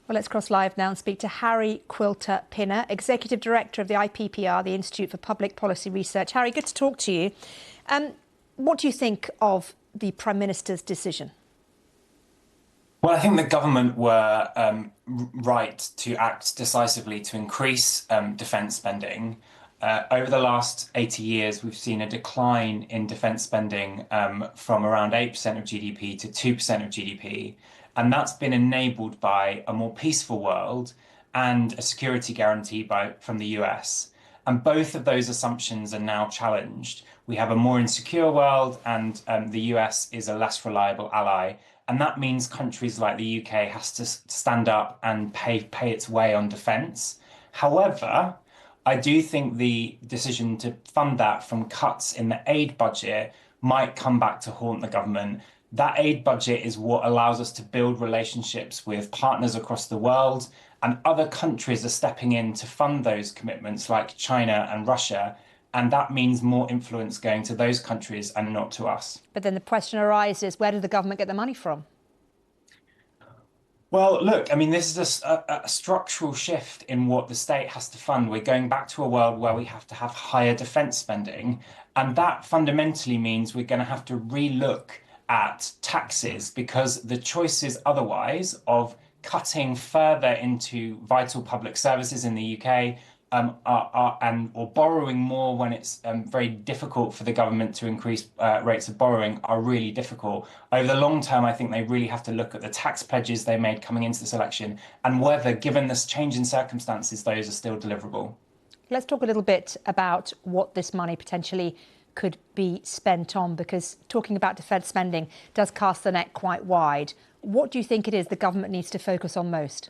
Well, let's cross live now and speak to Harry Quilter-Pinner, Executive Director of the IPPR, the Institute for Public Policy Research. Harry, good to talk to you. What do you think of the Prime Minister's decision? Well, I think the government were right to act decisively to increase defence spending. Over the last 80 years, we've seen a decline in defence spending from around 8% of GDP to 2% of GDP. And that's been enabled by a more peaceful world and a security guarantee from the US. And both of those assumptions are now challenged. We have a more insecure world, and the US is a less reliable ally. And that means countries like the UK has to stand up and pay its way on defence. However, I do think the decision to fund that from cuts in the aid budget might come back to haunt the government. That aid budget is what allows us to build relationships with partners across the world, and other countries are stepping in to fund those commitments, like China and Russia. And that means more influence going to those countries and not to us. But then the question arises, where did the government get the money from? Well, look, I mean, this is a structural shift in what the state has to fund. We're going back to a world where we have to have higher defence spending. And that fundamentally means we're going to have to relook at taxes, because the choices otherwise of cutting further into vital public services in the UK or borrowing more when it's very difficult for the government to increase rates of borrowing are really difficult. Over the long term, I think they really have to look at the tax pledges they made coming into this election and whether, given this change in circumstances, those are still deliverable. Let's talk a little bit about what this money potentially could be spent on, because talking about defence spending does cast the net quite wide. What do you think it is the government needs to focus on most?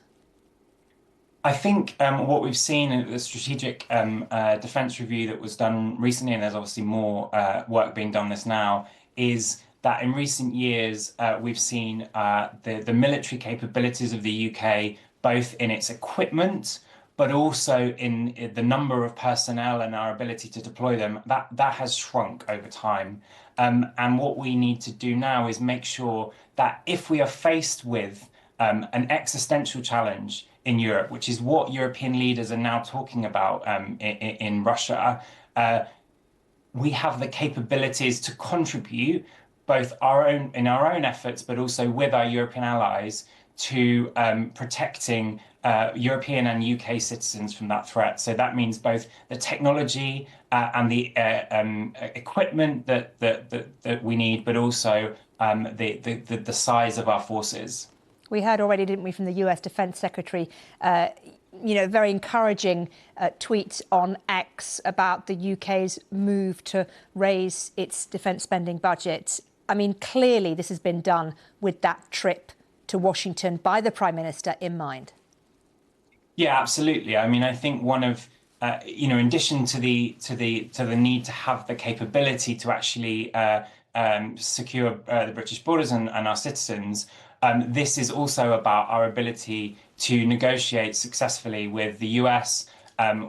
I think what we've seen in the strategic defence review that was done recently, and there's obviously more work being done this now, is that in recent years we've seen the military capabilities of the UK, both in its equipment, but also in the number of personnel and our ability to deploy them, that has shrunk over time. And what we need to do now is make sure that if we are faced with an existential challenge in Europe, which is what European leaders are now talking about in Russia, we have the capabilities to contribute both in our own efforts, but also with our European allies to protecting European and UK citizens from that threat. So that means both the technology and the equipment that we need, but also the size of our forces. We heard already, didn't we, from the US Defence Secretary, very encouraging tweet on X about the UK's move to raise its defence spending budget. I mean, clearly this has been done with that trip to Washington by the Prime Minister in mind. Yeah, absolutely. I mean, I think one of in addition to the need to have the capability to actually secure the British borders and our citizens, this is also about our ability to negotiate successfully with the US,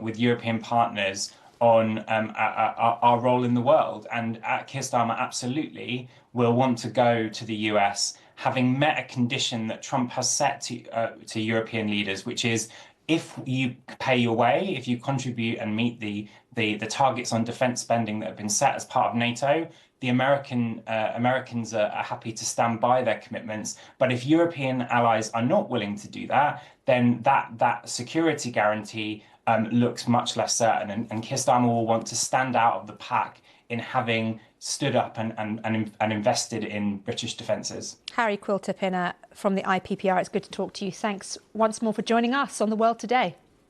with European partners on our role in the world. And Keir Starmer absolutely will want to go to the US, having met a condition that Trump has set to European leaders, which is if you pay your way, if you contribute and meet the targets on defence spending that have been set as part of NATO, the Americans are happy to stand by their commitments. But if European allies are not willing to do that, then that security guarantee looks much less certain. And Keir Starmer will want to stand out of the pack in having stood up and invested in British defences. Harry Quilter-Pinner from the IPPR, it's good to talk to you. Thanks once more for joining us on The World Today.